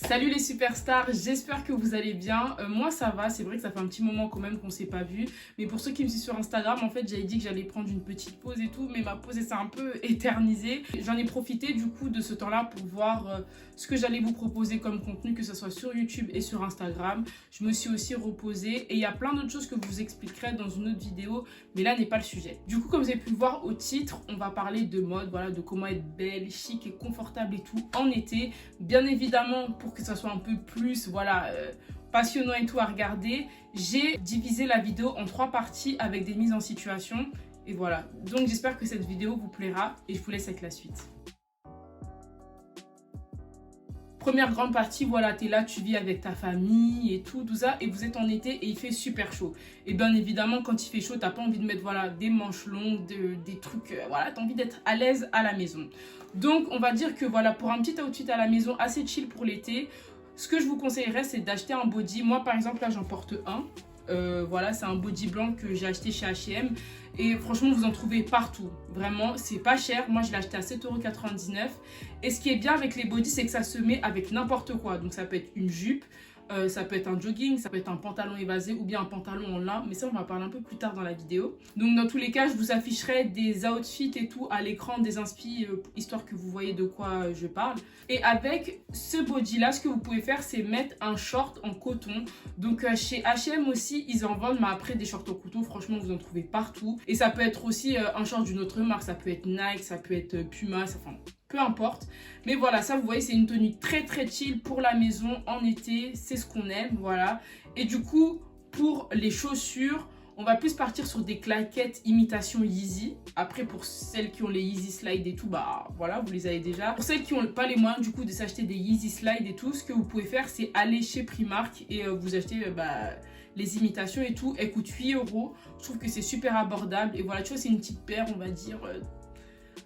Salut les superstars, j'espère que vous allez bien. Moi ça va, c'est vrai que ça fait un petit moment quand même qu'on s'est pas vu. Mais pour ceux qui me suivent sur Instagram, en fait j'avais dit que j'allais prendre une petite pause et tout. Mais ma pause s'est un peu éternisée. J'en ai profité du coup de ce temps-là pour voir ce que j'allais vous proposer comme contenu, que ce soit sur YouTube et sur Instagram. Je me suis aussi reposée et il y a plein d'autres choses que je vous expliquerai dans une autre vidéo. Mais là n'est pas le sujet. Du coup, comme vous avez pu le voir au titre, on va parler de mode, voilà, de comment être belle, chic et confortable et tout en été. Bien évidemment, pour que ça soit un peu plus, voilà, passionnant et tout à regarder, j'ai divisé la vidéo en 3 parties avec des mises en situation. Et voilà, donc j'espère que cette vidéo vous plaira et je vous laisse avec la suite. Première grande partie, voilà, t'es là, tu vis avec ta famille et tout ça, et vous êtes en été et il fait super chaud. Et bien évidemment, quand il fait chaud, t'as pas envie de mettre, voilà, des manches longues, des trucs, voilà, t'as envie d'être à l'aise à la maison. Donc, on va dire que, voilà, pour un petit outfit à la maison assez chill pour l'été, ce que je vous conseillerais, c'est d'acheter un body. Moi, par exemple, là, j'en porte un. Voilà, c'est un body blanc que j'ai acheté chez H&M. Et franchement, vous en trouvez partout. Vraiment, c'est pas cher. Moi, je l'ai acheté à 7,99 €. Et ce qui est bien avec les bodys, c'est que ça se met avec n'importe quoi. Donc, ça peut être une jupe, ça peut être un jogging, ça peut être un pantalon évasé ou bien un pantalon en lin. Mais ça, on va parler un peu plus tard dans la vidéo. Donc, dans tous les cas, je vous afficherai des outfits et tout à l'écran, des inspi, histoire que vous voyez de quoi je parle. Et avec ce body-là, ce que vous pouvez faire, c'est mettre un short en coton. Donc, chez H&M aussi, ils en vendent, mais après, des shorts en coton, franchement, vous en trouvez partout. Et ça peut être aussi un short d'une autre marque, ça peut être Nike, ça peut être Puma, enfin, peu importe. Mais voilà, ça, vous voyez, c'est une tenue très très chill pour la maison en été. C'est ce qu'on aime, voilà. Et du coup, pour les chaussures, on va plus partir sur des claquettes imitation Yeezy. Après, pour celles qui ont les Yeezy Slide et tout, bah voilà, vous les avez déjà. Pour celles qui n'ont pas les moyens du coup de s'acheter des Yeezy Slide et tout, ce que vous pouvez faire, c'est aller chez Primark et vous acheter les imitations et tout. Elles coûtent 8 €. Je trouve que c'est super abordable. Et voilà, tu vois, c'est une petite paire, on va dire,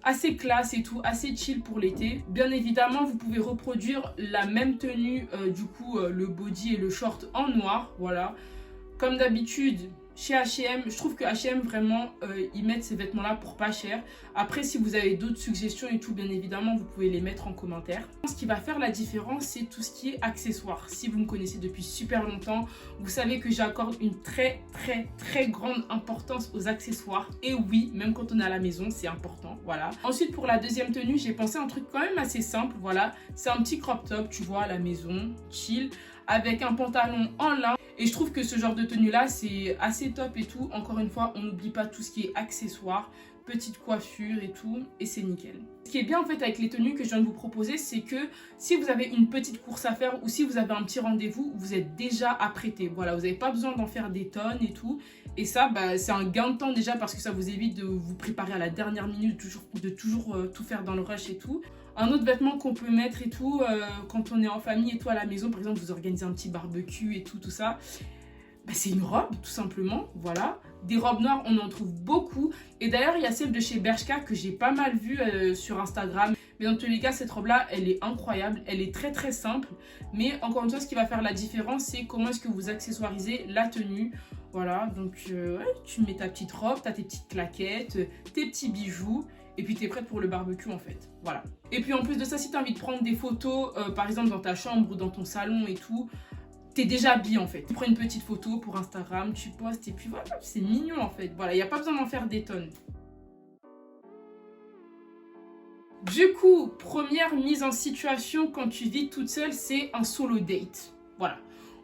assez classe et tout, assez chill pour l'été. Bien évidemment, vous pouvez reproduire la même tenue, le body et le short en noir, voilà. Comme d'habitude, chez H&M, je trouve que H&M vraiment, ils mettent ces vêtements-là pour pas cher. Après, si vous avez d'autres suggestions et tout, bien évidemment, vous pouvez les mettre en commentaire. Ce qui va faire la différence, c'est tout ce qui est accessoires. Si vous me connaissez depuis super longtemps, vous savez que j'accorde une très grande importance aux accessoires. Et oui, même quand on est à la maison, c'est important, voilà. Ensuite, pour la deuxième tenue, j'ai pensé à un truc quand même assez simple, voilà. C'est un petit crop top, tu vois, à la maison, chill, avec un pantalon en lin. Et je trouve que ce genre de tenue là c'est assez top et tout. Encore une fois, on n'oublie pas tout ce qui est accessoires, petite coiffure et tout, et c'est nickel. Ce qui est bien en fait avec les tenues que je viens de vous proposer, c'est que si vous avez une petite course à faire ou si vous avez un petit rendez-vous, vous êtes déjà apprêté. Voilà, vous n'avez pas besoin d'en faire des tonnes et tout. Et ça, c'est un gain de temps déjà parce que ça vous évite de vous préparer à la dernière minute, de toujours tout faire dans le rush et tout. Un autre vêtement qu'on peut mettre et tout, quand on est en famille et tout à la maison, par exemple, vous organisez un petit barbecue et tout ça, c'est une robe, tout simplement, voilà. Des robes noires, on en trouve beaucoup. Et d'ailleurs, il y a celle de chez Bershka que j'ai pas mal vue sur Instagram. Mais dans tous les cas, cette robe-là, elle est incroyable. Elle est très simple. Mais encore une fois, ce qui va faire la différence, c'est comment est-ce que vous accessoirisez la tenue. Voilà, donc ouais, tu mets ta petite robe, tu as tes petites claquettes, tes petits bijoux. Et puis tu es prête pour le barbecue en fait, voilà. Et puis en plus de ça, si tu as envie de prendre des photos, par exemple dans ta chambre ou dans ton salon et tout, t'es déjà habillée en fait. Tu prends une petite photo pour Instagram, tu postes et puis voilà, c'est mignon en fait. Voilà, il n'y a pas besoin d'en faire des tonnes. Du coup, première mise en situation quand tu vis toute seule, c'est un solo date. Voilà.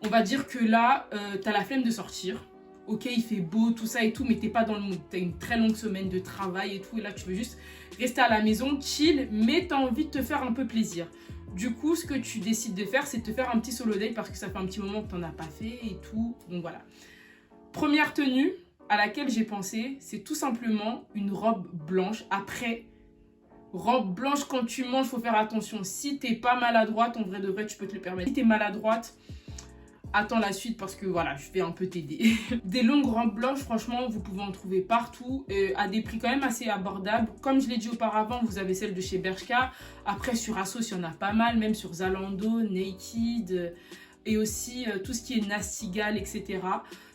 On va dire que là, t'as la flemme de sortir. Ok, il fait beau, tout ça et tout, mais t'es pas dans le mood. T'as une très longue semaine de travail et tout, et là tu veux juste rester à la maison, chill, mais t'as envie de te faire un peu plaisir. Du coup, ce que tu décides de faire, c'est de te faire un petit solo date parce que ça fait un petit moment que t'en as pas fait et tout. Donc voilà. Première tenue à laquelle j'ai pensé, c'est tout simplement une robe blanche. Après, robe blanche quand tu manges, faut faire attention. Si t'es pas maladroite, en vrai de vrai, tu peux te le permettre. Si t'es maladroite, attends la suite parce que voilà, je vais un peu t'aider. Des longues robes blanches, franchement, vous pouvez en trouver partout à des prix quand même assez abordables. Comme je l'ai dit auparavant, vous avez celle de chez Bershka. Après, sur Asos, il y en a pas mal, même sur Zalando, Naked et aussi tout ce qui est Nastigal, etc.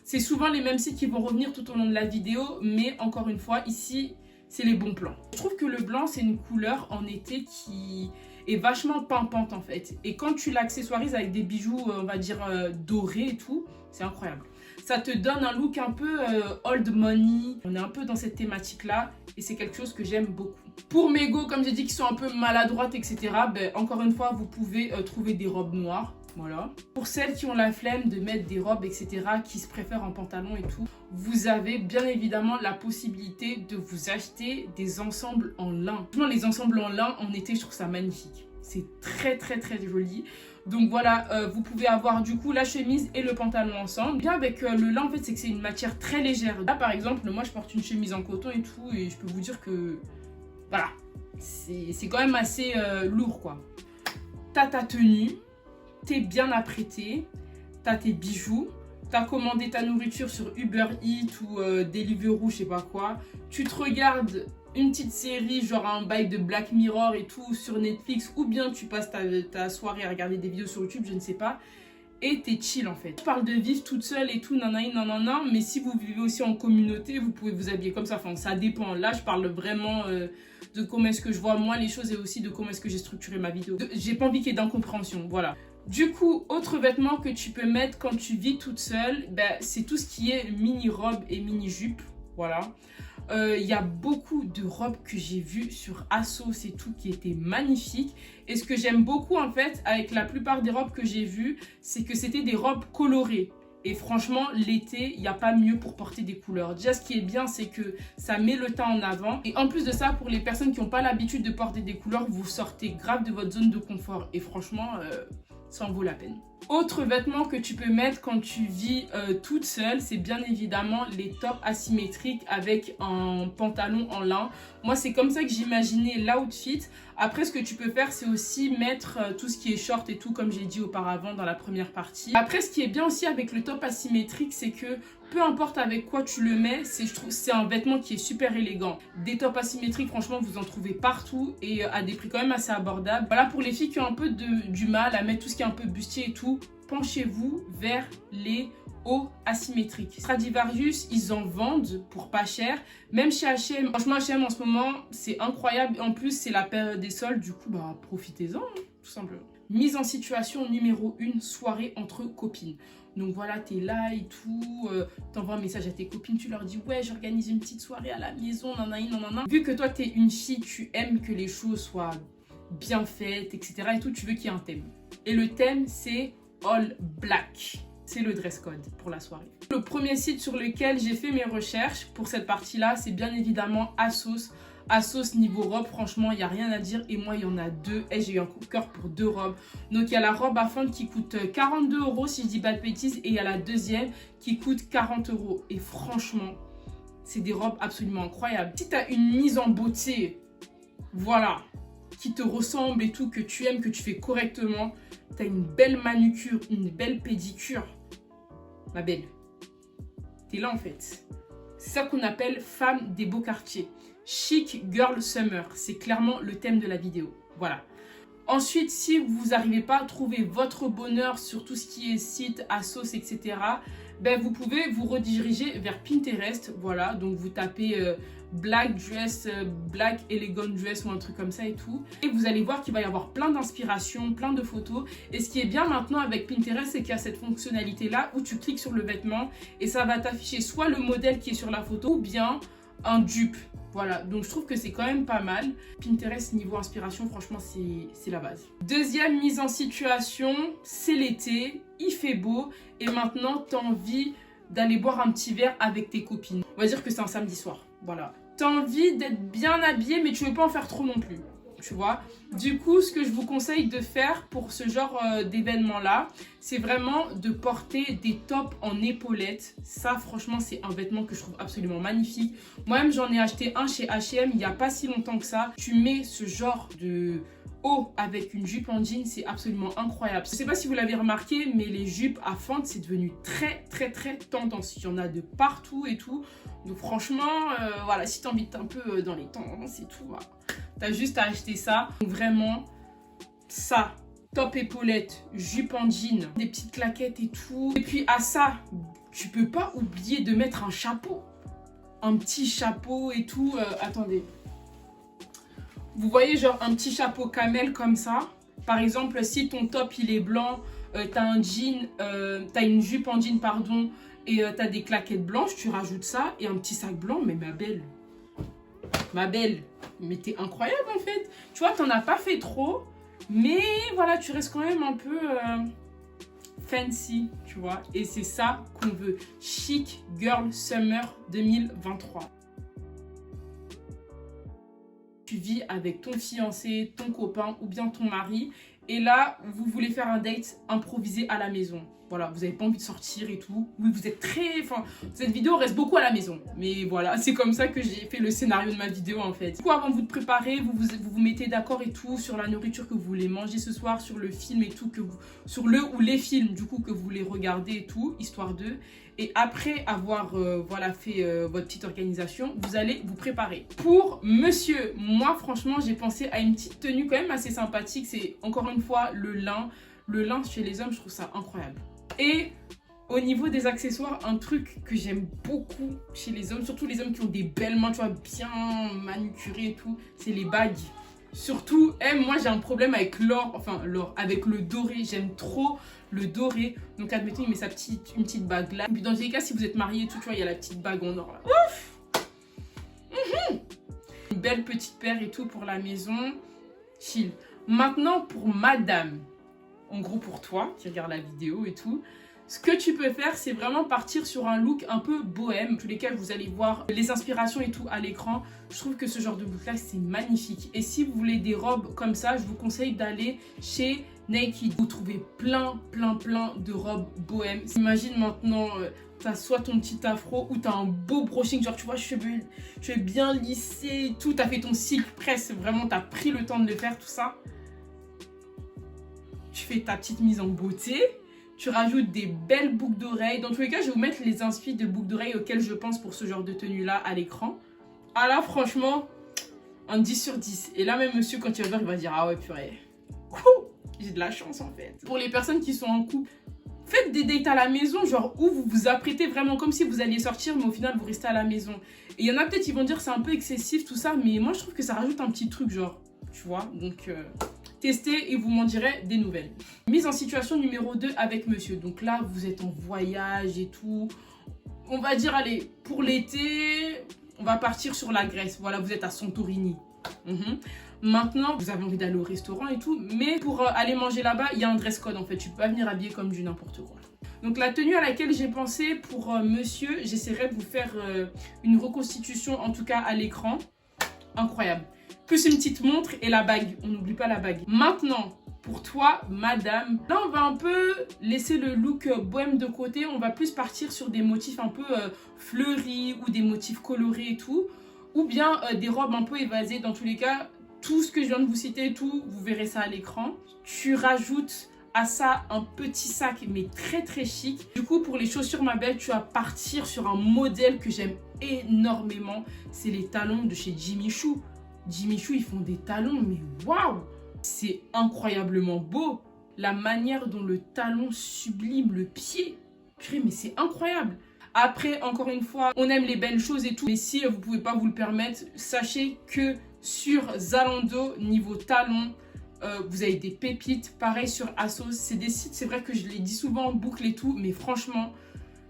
C'est souvent les mêmes sites qui vont revenir tout au long de la vidéo, mais encore une fois, ici, c'est les bons plans. Je trouve que le blanc, c'est une couleur en été qui est vachement pimpante en fait. Et quand tu l'accessoirises avec des bijoux, on va dire dorés et tout, c'est incroyable. Ça te donne un look un peu old money. On est un peu dans cette thématique-là et c'est quelque chose que j'aime beaucoup. Pour mes go, comme j'ai dit, qui sont un peu maladroites, etc., ben, encore une fois, vous pouvez trouver des robes noires. Voilà. Pour celles qui ont la flemme de mettre des robes, etc., qui se préfèrent en pantalon et tout, vous avez bien évidemment la possibilité de vous acheter des ensembles en lin. Les ensembles en lin, en été, je trouve ça magnifique. C'est très, très, très joli. Donc voilà, vous pouvez avoir du coup la chemise et le pantalon ensemble. Bien avec le lin, en fait, c'est que c'est une matière très légère. Là, par exemple, moi, je porte une chemise en coton et tout, et je peux vous dire que, voilà, c'est quand même assez lourd, quoi. T'as ta tenue, t'es bien apprêté, t'as tes bijoux, t'as commandé ta nourriture sur Uber Eats ou Deliveroo, je sais pas quoi. Tu te regardes une petite série, genre un bail de Black Mirror et tout sur Netflix, ou bien tu passes ta soirée à regarder des vidéos sur YouTube, je ne sais pas, et t'es chill en fait. Je parle de vivre toute seule et tout, nanana, mais si vous vivez aussi en communauté, vous pouvez vous habiller comme ça, enfin ça dépend. Là, je parle vraiment de comment est-ce que je vois moi les choses et aussi de comment est-ce que j'ai structuré ma vidéo. J'ai pas envie qu'il y ait d'incompréhension, voilà. Du coup, autre vêtement que tu peux mettre quand tu vis toute seule, ben, c'est tout ce qui est mini-robe et mini-jupe, voilà. Y a beaucoup de robes que j'ai vues sur Asos et tout qui étaient magnifiques. Et ce que j'aime beaucoup en fait avec la plupart des robes que j'ai vues, c'est que c'était des robes colorées. Et franchement, l'été, il n'y a pas mieux pour porter des couleurs. Déjà, ce qui est bien, c'est que ça met le teint en avant. Et en plus de ça, pour les personnes qui n'ont pas l'habitude de porter des couleurs, vous sortez grave de votre zone de confort. Et franchement, ça en vaut la peine. Autre vêtement que tu peux mettre quand tu vis toute seule, c'est bien évidemment les tops asymétriques avec un pantalon en lin. Moi, c'est comme ça que j'imaginais l'outfit. Après, ce que tu peux faire, c'est aussi mettre tout ce qui est short et tout, comme j'ai dit auparavant dans la première partie. Après, ce qui est bien aussi avec le top asymétrique, c'est que peu importe avec quoi tu le mets, je trouve c'est un vêtement qui est super élégant. Des tops asymétriques, franchement, vous en trouvez partout et à des prix quand même assez abordables. Voilà, pour les filles qui ont un peu du mal à mettre tout ce qui est un peu bustier et tout, penchez-vous vers les hauts asymétriques. Stradivarius, ils en vendent pour pas cher. Même chez H&M, franchement H&M en ce moment, c'est incroyable. En plus, c'est la période des soldes, du coup, bah profitez-en, hein, tout simplement. Mise en situation numéro 1, soirée entre copines. Donc voilà, t'es là et tout, t'envoies un message à tes copines, tu leur dis ouais, j'organise une petite soirée à la maison, nanana. Vu que toi, t'es une fille, tu aimes que les choses soient bien faites, etc. et tout, tu veux qu'il y ait un thème. Et le thème, c'est all black. C'est le dress code pour la soirée. Le premier site sur lequel j'ai fait mes recherches pour cette partie-là, c'est bien évidemment Asos. Asos niveau robe, franchement, il n'y a rien à dire. Et moi, il y en a deux. Et j'ai eu un coup de cœur pour deux robes. Donc, il y a la robe à fendre qui coûte 42 € si je dis pas de bêtises. Et il y a la deuxième qui coûte 40 €. Et franchement, c'est des robes absolument incroyables. Si tu as une mise en beauté, voilà, qui te ressemble et tout, que tu aimes, que tu fais correctement, tu as une belle manucure, une belle pédicure, ma belle, t'es là en fait. C'est ça qu'on appelle femme des beaux quartiers. Chic Girl Summer, c'est clairement le thème de la vidéo. Voilà. Ensuite, si vous n'arrivez pas à trouver votre bonheur sur tout ce qui est site, Asos, etc., ben vous pouvez vous rediriger vers Pinterest. Voilà, donc vous tapez black dress, black elegant dress ou un truc comme ça et tout. Et vous allez voir qu'il va y avoir plein d'inspirations, plein de photos. Et ce qui est bien maintenant avec Pinterest, c'est qu'il y a cette fonctionnalité-là où tu cliques sur le vêtement et ça va t'afficher soit le modèle qui est sur la photo ou bien un dupe. Voilà, donc je trouve que c'est quand même pas mal. Pinterest niveau inspiration, franchement, c'est la base. Deuxième mise en situation, c'est l'été, il fait beau et maintenant, tu as envie d'aller boire un petit verre avec tes copines. On va dire que c'est un samedi soir, voilà. Tu as envie d'être bien habillé, mais tu veux pas en faire trop non plus, tu vois. Du coup, ce que je vous conseille de faire pour ce genre d'événement-là, c'est vraiment de porter des tops en épaulettes. Ça, franchement, c'est un vêtement que je trouve absolument magnifique. Moi-même, j'en ai acheté un chez H&M il n'y a pas si longtemps que ça. Tu mets ce genre de haut avec une jupe en jean, c'est absolument incroyable. Je ne sais pas si vous l'avez remarqué, mais les jupes à fente, c'est devenu très, très, très tendance. Il y en a de partout et tout. Donc franchement, voilà, si tu as envie d'être un peu dans les tendances et tout, voilà. T'as juste à acheter ça. Donc vraiment, ça, top épaulette, jupe en jean, des petites claquettes et tout. Et puis à ça, tu peux pas oublier de mettre un chapeau. Un petit chapeau et tout. Attendez. Vous voyez genre un petit chapeau camel comme ça. Par exemple, si ton top il est blanc, t'as un jean, t'as une jupe en jean pardon, et t'as des claquettes blanches, tu rajoutes ça et un petit sac blanc. Mais ma belle, mais t'es incroyable en fait. Tu vois, t'en as pas fait trop, mais voilà, tu restes quand même un peu fancy, tu vois. Et c'est ça qu'on veut. Chic Girl Summer 2023. Tu vis avec ton fiancé, ton copain ou bien ton mari. Et là, vous voulez faire un date improvisé à la maison. Voilà, vous n'avez pas envie de sortir et tout. Oui, vous êtes très... Enfin, cette vidéo reste beaucoup à la maison. Mais voilà, c'est comme ça que j'ai fait le scénario de ma vidéo en fait. Du coup, avant de vous préparer, vous mettez d'accord et tout sur la nourriture que vous voulez manger ce soir, sur le film et tout, sur le ou les films du coup que vous voulez regarder et tout, histoire de... Et après avoir voilà, fait votre petite organisation, vous allez vous préparer. Pour monsieur, moi franchement, j'ai pensé à une petite tenue quand même assez sympathique. C'est encore une fois le lin. Le lin chez les hommes, je trouve ça incroyable. Et au niveau des accessoires, un truc que j'aime beaucoup chez les hommes, surtout les hommes qui ont des belles mains, tu vois, bien manucurées et tout, c'est les bagues. Surtout, moi j'ai un problème avec l'or, enfin l'or, avec le doré. J'aime trop le doré. Donc admettons, il met une petite bague là. Et puis dans tous les cas, si vous êtes marié et tout, tu vois, il y a la petite bague en or là. Ouf. Une belle petite paire et tout pour la maison. Chill. Maintenant pour madame, en gros pour toi qui regarde la vidéo et tout, ce que tu peux faire, c'est vraiment partir sur un look un peu bohème. Tous lesquels vous allez voir les inspirations et tout à l'écran. Je trouve que ce genre de look-là, c'est magnifique. Et si vous voulez des robes comme ça, je vous conseille d'aller chez Naked. Vous trouvez plein de robes bohèmes. Imagine maintenant, t'as soit ton petit afro ou t'as un beau brushing. Genre, tu vois, cheveux bien lissés et tout. T'as fait ton silk press. Vraiment, t'as pris le temps de le faire, tout ça. Tu fais ta petite mise en beauté. Tu rajoutes des belles boucles d'oreilles. Dans tous les cas, je vais vous mettre les inspi de boucles d'oreilles auxquelles je pense pour ce genre de tenue-là à l'écran. Ah là, franchement, un 10 sur 10. Et là, même monsieur, quand il va voir, il va dire « Ah ouais, purée, j'ai de la chance en fait. » Pour les personnes qui sont en couple, faites des dates à la maison, genre où vous vous apprêtez vraiment comme si vous alliez sortir, mais au final, vous restez à la maison. Et il y en a peut-être qui vont dire c'est un peu excessif, tout ça, mais moi, je trouve que ça rajoute un petit truc, genre, tu vois, donc... Testez et vous m'en direz des nouvelles. Mise en situation numéro 2 avec monsieur. Donc là, vous êtes en voyage et tout. On va dire, allez, pour l'été, on va partir sur la Grèce. Voilà, vous êtes à Santorini. Maintenant, vous avez envie d'aller au restaurant et tout. Mais pour aller manger là-bas, il y a un dress code en fait. Tu peux pas venir habillé comme du n'importe quoi. Donc la tenue à laquelle j'ai pensé pour monsieur, j'essaierai de vous faire une reconstitution, en tout cas à l'écran. Incroyable. Plus une petite montre et la bague. On n'oublie pas la bague. Maintenant, pour toi, madame, là, on va un peu laisser le look bohème de côté. On va plus partir sur des motifs un peu fleuris ou des motifs colorés et tout. Ou bien des robes un peu évasées. Dans tous les cas, tout ce que je viens de vous citer, tout, vous verrez ça à l'écran. Tu rajoutes à ça un petit sac, mais très chic. Du coup, pour les chaussures, ma belle, tu vas partir sur un modèle que j'aime énormément. C'est les talons de chez Jimmy Choo. Jimmy Choo, ils font des talons, mais waouh! C'est incroyablement beau. La manière dont le talon sublime le pied. Purée, mais c'est incroyable. Après, encore une fois, on aime les belles choses et tout. Mais si vous ne pouvez pas vous le permettre, sachez que sur Zalando, niveau talon, vous avez des pépites. Pareil sur ASOS. C'est des sites, c'est vrai que je les dis souvent en boucle et tout. Mais franchement,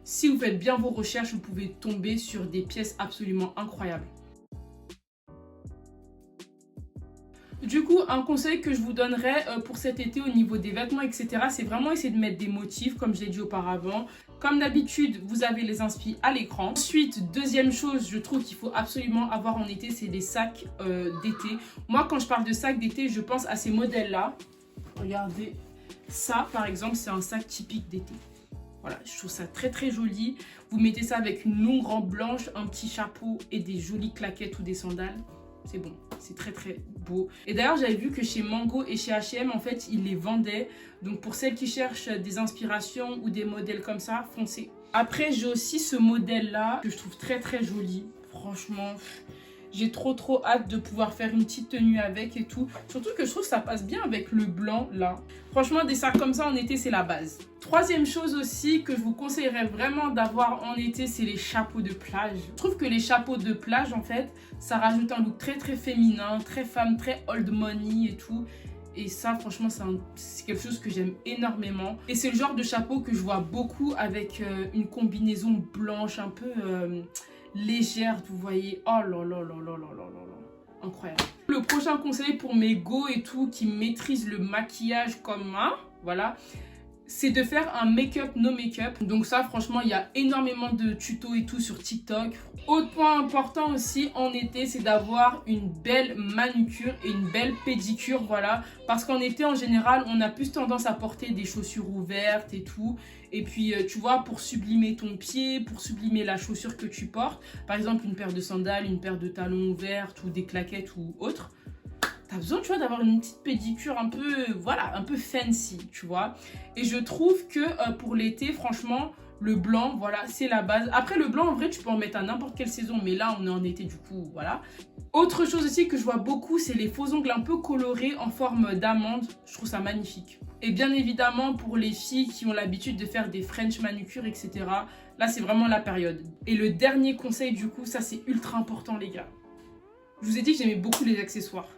si vous faites bien vos recherches, vous pouvez tomber sur des pièces absolument incroyables. Du coup, un conseil que je vous donnerais pour cet été au niveau des vêtements, etc., c'est vraiment essayer de mettre des motifs, comme je l'ai dit auparavant. Comme d'habitude, vous avez les inspi à l'écran. Ensuite, deuxième chose, je trouve qu'il faut absolument avoir en été, c'est des sacs d'été. Moi, quand je parle de sacs d'été, je pense à ces modèles-là. Regardez, ça, par exemple, c'est un sac typique d'été. Voilà, je trouve ça très joli. Vous mettez ça avec une longue robe blanche, un petit chapeau et des jolies claquettes ou des sandales. C'est bon, c'est très beau. Et d'ailleurs, j'avais vu que chez Mango et chez H&M, en fait, ils les vendaient. Donc, pour celles qui cherchent des inspirations ou des modèles comme ça, foncez. Après, j'ai aussi ce modèle-là que je trouve très joli. Franchement, J'ai trop hâte de pouvoir faire une petite tenue avec et tout. Surtout que je trouve que ça passe bien avec le blanc là. Franchement, des sacs comme ça en été, c'est la base. Troisième chose aussi que je vous conseillerais vraiment d'avoir en été, c'est les chapeaux de plage. Je trouve que les chapeaux de plage, en fait, ça rajoute un look très féminin, très femme, très old money et tout. Et ça, franchement, c'est quelque chose que j'aime énormément. Et c'est le genre de chapeau que je vois beaucoup avec une combinaison blanche un peu légère, vous voyez. Oh là là là là là là là là. Incroyable. Le prochain conseil pour mes go et tout qui maîtrisent le maquillage comme moi, voilà, c'est de faire un make-up, no make-up. Donc ça, franchement, il y a énormément de tutos et tout sur TikTok. Autre point important aussi en été, c'est d'avoir une belle manucure et une belle pédicure, voilà. Parce qu'en été, en général, on a plus tendance à porter des chaussures ouvertes et tout. Et puis, tu vois, pour sublimer ton pied, pour sublimer la chaussure que tu portes, par exemple, une paire de sandales, une paire de talons ouvertes ou des claquettes ou autre, t'as besoin, tu vois, d'avoir une petite pédicure un peu, voilà, un peu fancy, tu vois. Et je trouve que pour l'été, franchement, le blanc, voilà, c'est la base. Après, le blanc, en vrai, tu peux en mettre à n'importe quelle saison, mais là, on est en été, du coup, voilà. Autre chose aussi que je vois beaucoup, c'est les faux ongles un peu colorés en forme d'amande. Je trouve ça magnifique. Et bien évidemment, pour les filles qui ont l'habitude de faire des French manucures, etc., là, c'est vraiment la période. Et le dernier conseil, du coup, ça, c'est ultra important, les gars. Je vous ai dit que j'aimais beaucoup les accessoires.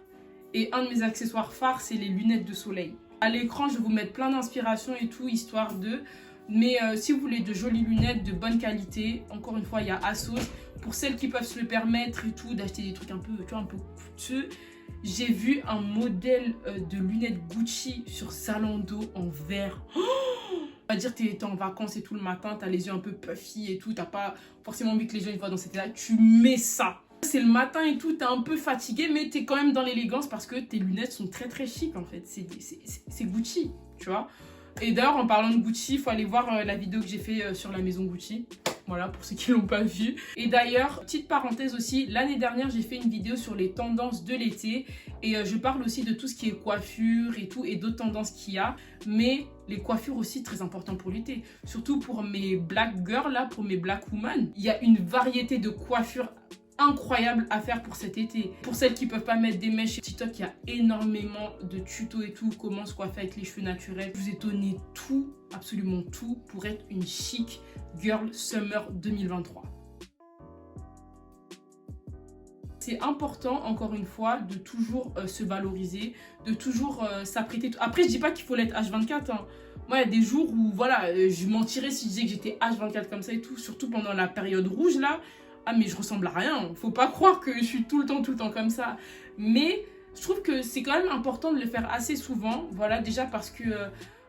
Et un de mes accessoires phares, c'est les lunettes de soleil. À l'écran, je vais vous mettre plein d'inspirations et tout, histoire de... Mais si vous voulez de jolies lunettes de bonne qualité, encore une fois, il y a Asos. Pour celles qui peuvent se le permettre et tout, d'acheter des trucs un peu, tu vois, un peu coûteux. J'ai vu un modèle de lunettes Gucci sur Zalando en vert. Oh, on va dire que t'es en vacances et tout le matin, t'as les yeux un peu puffy et tout, t'as pas forcément envie que les gens ils voient dans cet état. Tu mets ça. C'est le matin et tout, t'es un peu fatigué, mais t'es quand même dans l'élégance parce que tes lunettes sont très chic en fait. C'est Gucci, tu vois. Et d'ailleurs, en parlant de Gucci, il faut aller voir la vidéo que j'ai fait sur la maison Gucci. Voilà, pour ceux qui ne l'ont pas vu. Et d'ailleurs, petite parenthèse aussi, l'année dernière, j'ai fait une vidéo sur les tendances de l'été. Et je parle aussi de tout ce qui est coiffure et tout, et d'autres tendances qu'il y a. Mais les coiffures aussi, très important pour l'été. Surtout pour mes black girls, là, pour mes black women. Il y a une variété de coiffures incroyable à faire pour cet été. Pour celles qui peuvent pas mettre des mèches, sur TikTok, il y a énormément de tutos et tout, comment se coiffer avec les cheveux naturels. Je vous ai donné tout, absolument tout, pour être une chic girl summer 2023. C'est important, encore une fois, de toujours se valoriser, de toujours s'apprêter. Après, je dis pas qu'il faut l'être H24, hein. Moi, il y a des jours où, voilà, je mentirais si je disais que j'étais H24 comme ça et tout, surtout pendant la période rouge, là. Ah, mais je ressemble à rien. Faut pas croire que je suis tout le temps comme ça. Mais je trouve que c'est quand même important de le faire assez souvent. Voilà, déjà parce que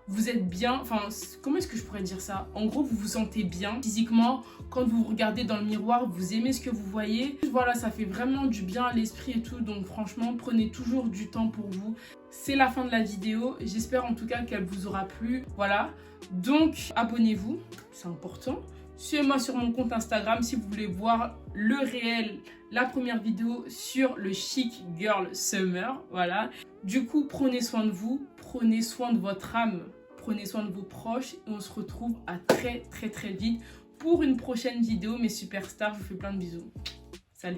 vous êtes bien. Enfin, comment est-ce que je pourrais dire ça? En gros, vous vous sentez bien physiquement. Quand vous vous regardez dans le miroir, vous aimez ce que vous voyez. Voilà, ça fait vraiment du bien à l'esprit et tout. Donc franchement, prenez toujours du temps pour vous. C'est la fin de la vidéo. J'espère en tout cas qu'elle vous aura plu. Voilà. Donc, abonnez-vous. C'est important. Suivez-moi sur mon compte Instagram si vous voulez voir le réel, la première vidéo sur le chic girl summer. Voilà. Du coup, prenez soin de vous, prenez soin de votre âme, prenez soin de vos proches et on se retrouve à très vite pour une prochaine vidéo. Mes superstars, je vous fais plein de bisous. Salut.